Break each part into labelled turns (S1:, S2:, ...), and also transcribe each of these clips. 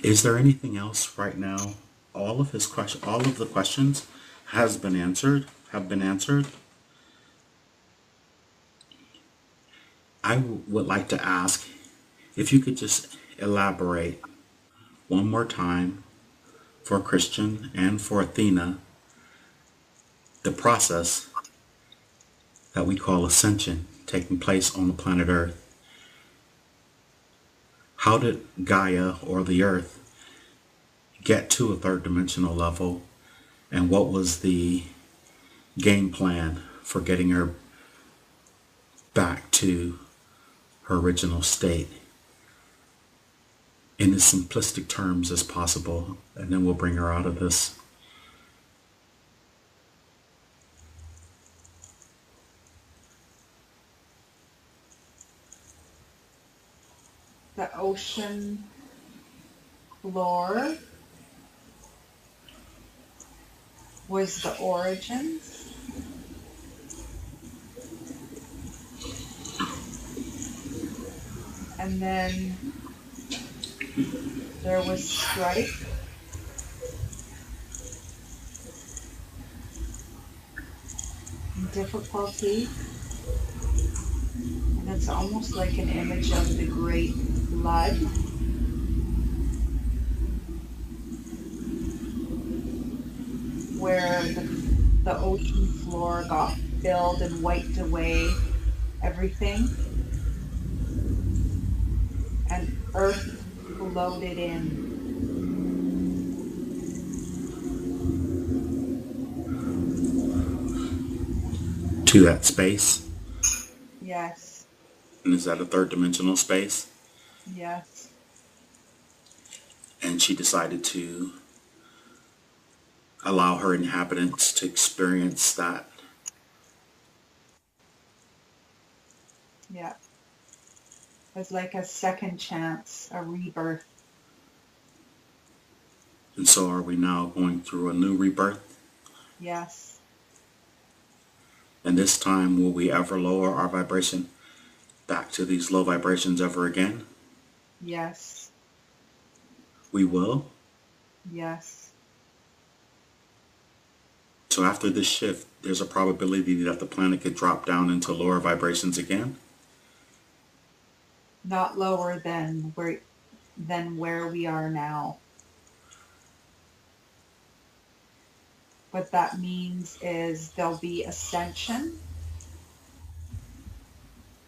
S1: Is there anything else right now? All of the questions have been answered. I would like to ask if you could just elaborate one more time for Kristian and for Athena the process that we call ascension taking place on the planet Earth. How did Gaia or the Earth get to a third dimensional level, and what was the game plan for getting her back to her original state in as simplistic terms as possible, and then we'll bring her out of this.
S2: The ocean floor was the origins. And then there was SKYPE. Difficulty. And it's almost like an image of the great flood. Where the ocean floor got filled and wiped away everything. And Earth floated in.
S1: To that space?
S2: Yes.
S1: And is that a third dimensional space?
S2: Yes.
S1: And she decided to allow her inhabitants to experience that.
S2: Yeah. It was like a second chance, a rebirth.
S1: And so are we now going through a new rebirth?
S2: Yes.
S1: And this time, will we ever lower our vibration back to these low vibrations ever again?
S2: Yes.
S1: We will?
S2: Yes.
S1: So after this shift, there's a probability that the planet could drop down into lower vibrations again?
S2: Not lower than where we are now. What that means is there'll be ascension,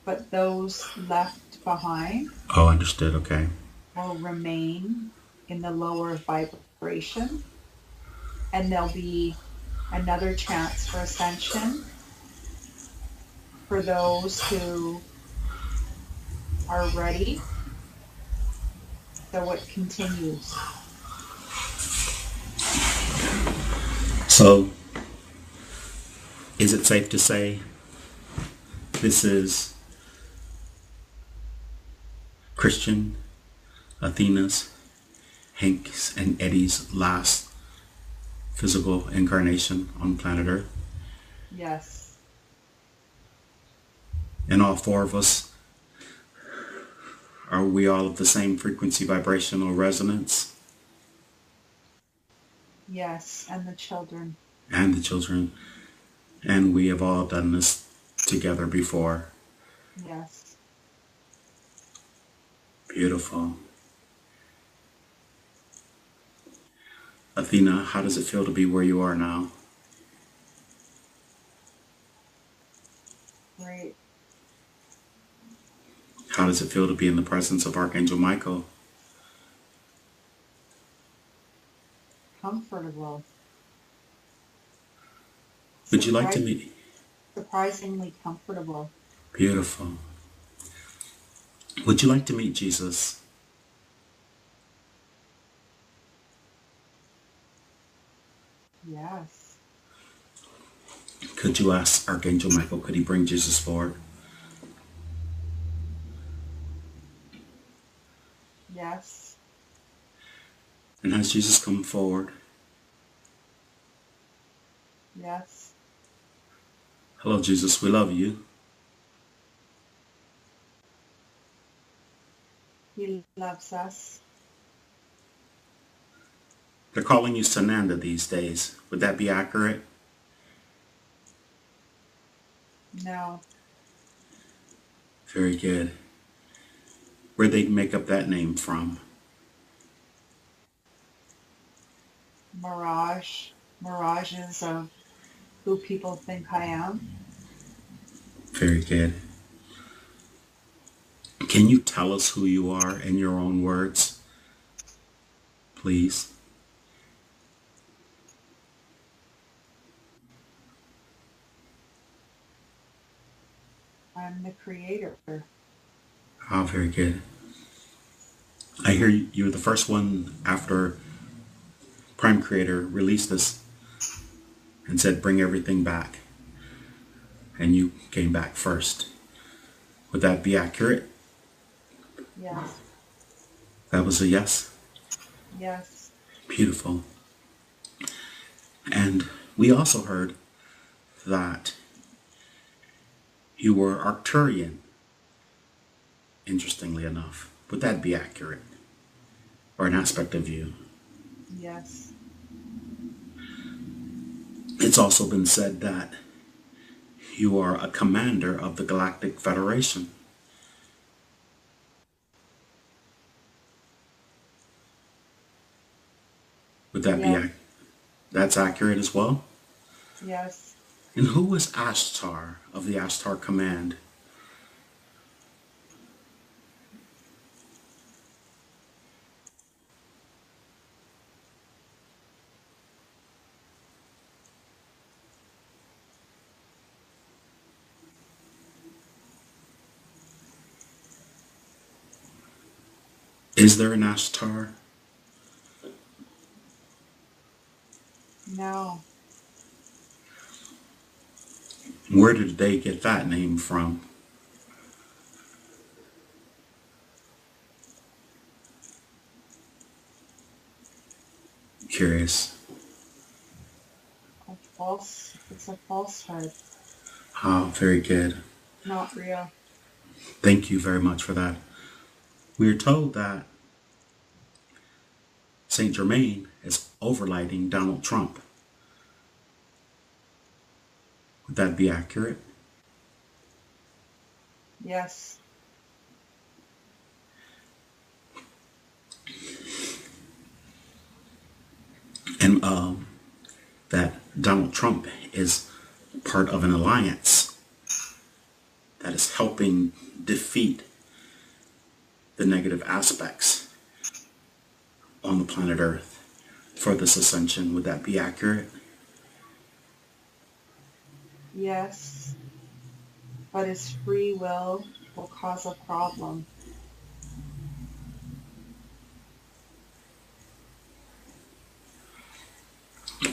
S2: but those left behind
S1: Oh, understood. Okay.
S2: will remain in the lower vibration, and there'll be another chance for ascension for those who are ready. So it continues.
S1: So, is it safe to say this is Kristian, Athena's, Hank's, and Eddie's last physical incarnation on planet Earth?
S2: Yes.
S1: And all four of us, are we all of the same frequency, vibrational resonance?
S2: Yes, and the children.
S1: And the children. And we have all done this together before.
S2: Yes.
S1: Beautiful. Athena, how does it feel to be where you are now?
S2: Great.
S1: How does it feel to be in the presence of Archangel Michael?
S2: Comfortable.
S1: Would you like to meet?
S2: Surprisingly comfortable.
S1: Beautiful. Would you like to meet Jesus?
S2: Yes.
S1: Could you ask Archangel Michael, could he bring Jesus forward?
S2: Yes.
S1: And has Jesus come forward?
S2: Yes.
S1: Hello, Jesus, we love you.
S2: He loves us.
S1: They're calling you Sananda these days. Would that be accurate?
S2: No.
S1: Very good. Where'd they make up that name from?
S2: Mirages of who people think I am.
S1: Very good. Can you tell us who you are in your own words, please?
S2: I'm the creator.
S1: Oh, very good. I hear you were the first one after Prime Creator released this and said bring everything back. And you came back first. Would that be accurate?
S2: Yes.
S1: That was a yes?
S2: Yes.
S1: Beautiful. And we also heard that you were Arcturian, interestingly enough. Would that be accurate? Or an aspect of you?
S2: Yes.
S1: It's also been said that you are a commander of the Galactic Federation. Would that be
S2: Yes.
S1: that's accurate as well?
S2: Yes.
S1: And who was Ashtar of the Ashtar Command? Is there an Ashtar?
S2: No.
S1: Where did they get that name from? Curious.
S2: It's a falsehood.
S1: Ah, very good.
S2: Not real.
S1: Thank you very much for that. We are told that Saint Germain is overlighting Donald Trump. Would that be accurate?
S2: Yes.
S1: And that Donald Trump is part of an alliance that is helping defeat the negative aspects on the planet Earth for this ascension. Would that be accurate?
S2: Yes. But his free will cause a problem.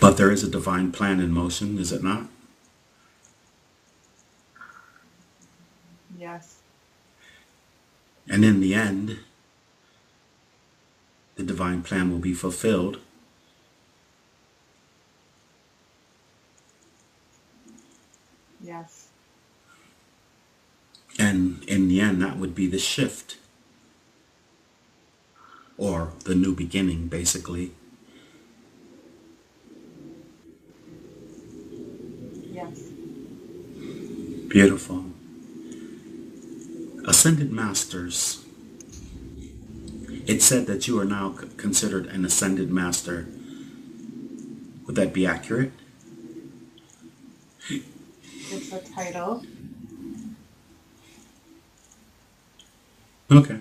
S1: But there is a divine plan in motion, is it not?
S2: Yes.
S1: And in the end, the divine plan will be fulfilled.
S2: Yes.
S1: And in the end, that would be the shift, or the new beginning, basically.
S2: Yes.
S1: Beautiful. Ascended Masters. It said that you are now considered an Ascended Master. Would that be accurate?
S2: It's a title.
S1: Okay.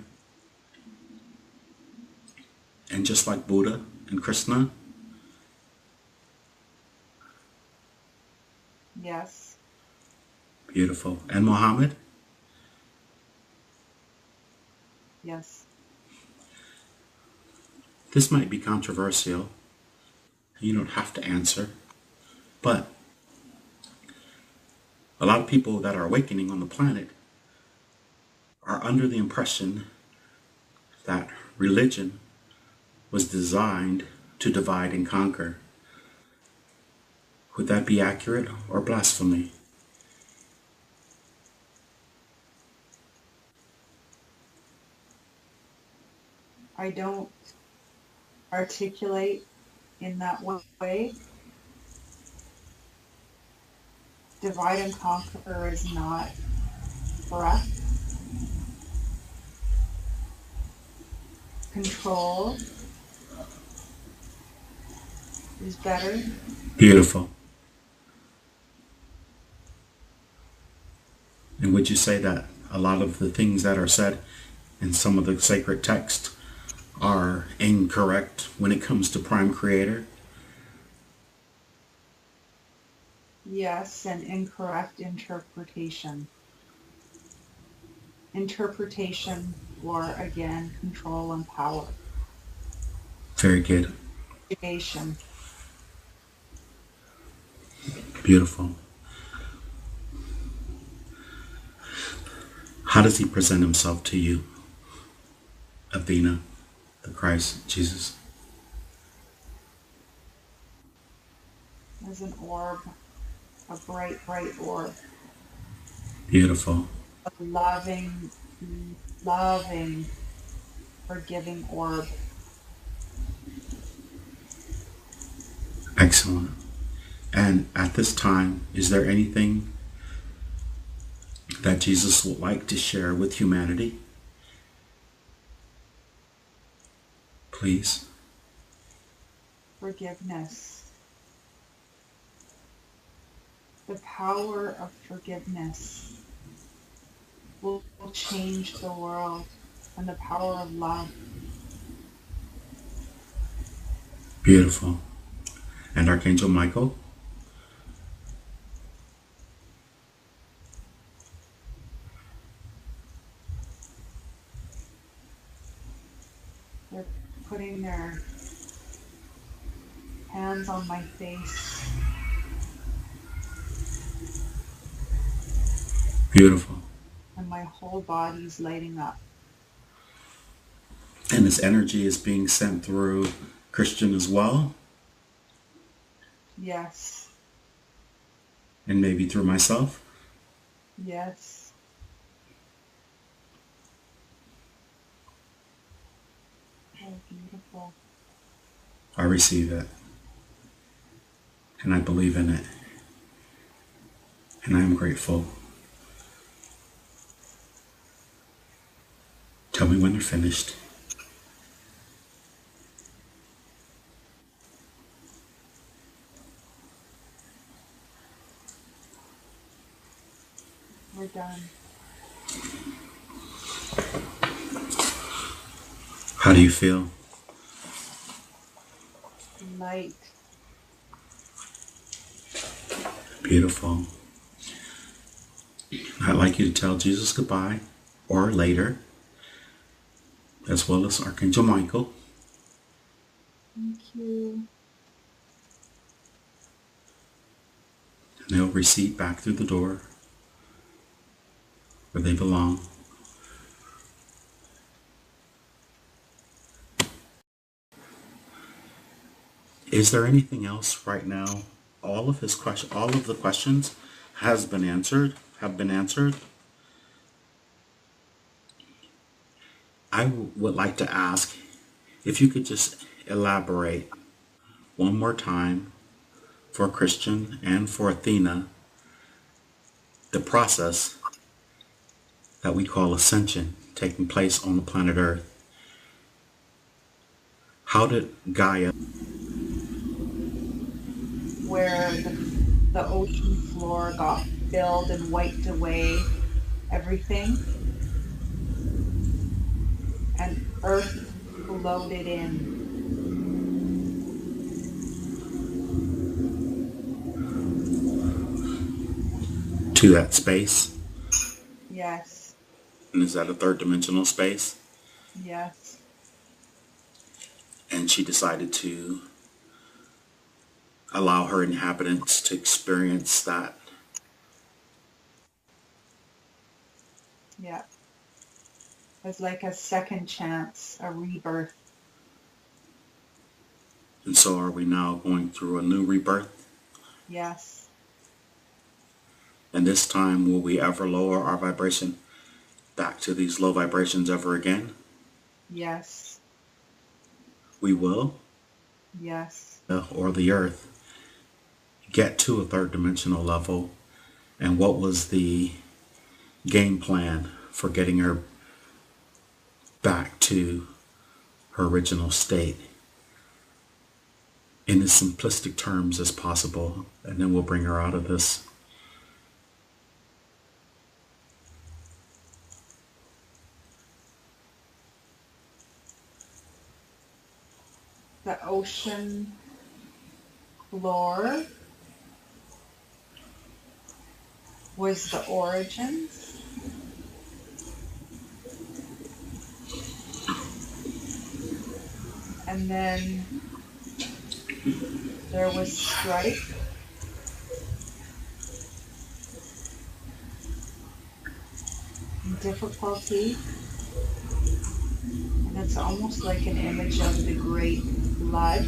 S1: And just like Buddha and Krishna?
S2: Yes.
S1: Beautiful. And Muhammad?
S2: Yes.
S1: This might be controversial. You don't have to answer. But a lot of people that are awakening on the planet are under the impression that religion was designed to divide and conquer. Would that be accurate or blasphemy?
S2: I don't articulate in that way. Divide and conquer is not correct. Control is better.
S1: Beautiful. And would you say that a lot of the things that are said in some of the sacred texts are incorrect when it comes to Prime Creator?
S2: Yes, and incorrect interpretation. Interpretation for, again, control and power.
S1: Very good.
S2: Creation.
S1: Beautiful. How does he present himself to you, Athena, the Christ, Jesus?
S2: As an orb, a bright, bright orb.
S1: Beautiful.
S2: A loving, loving, forgiving orb.
S1: Excellent. And at this time, is there anything that Jesus would like to share with humanity? Please.
S2: Forgiveness. The power of forgiveness will change the world, and the power of love.
S1: Beautiful. And Archangel Michael?
S2: They're putting their hands on my face.
S1: Beautiful.
S2: And my whole body's lighting up.
S1: And this energy is being sent through Kristian as well?
S2: Yes.
S1: And maybe through myself?
S2: Yes. Oh, beautiful.
S1: I receive it. And I believe in it. And I am grateful. Tell me when they're finished.
S2: We're done.
S1: How do you feel?
S2: Light.
S1: Beautiful. I'd like you to tell Jesus goodbye, or later, as well as Archangel Michael.
S2: Thank you.
S1: And they'll recede back through the door where they belong. Is there anything else right now? All of the questions have been answered. I would like to ask if you could just elaborate one more time for Kristian and for Athena the process that we call ascension taking place on the planet Earth. How did Gaia,
S2: Where the ocean floor got filled and wiped away everything, and Earth floated in.
S1: to that space?
S2: Yes.
S1: And is that a third dimensional space?
S2: Yes.
S1: And she decided to allow her inhabitants to experience that.
S2: Yeah. It's like a second chance, a rebirth.
S1: And so are we now going through a new rebirth?
S2: Yes.
S1: And this time, will we ever lower our vibration back to these low vibrations ever again?
S2: Yes.
S1: We will?
S2: Yes.
S1: or the earth get to a third dimensional level, and what was the game plan for getting her back to her original state in as simplistic terms as possible, and then we'll bring her out of this.
S2: The ocean floor was the origins. And then there was SKYPE. Difficulty. And it's almost like an image of the great flood.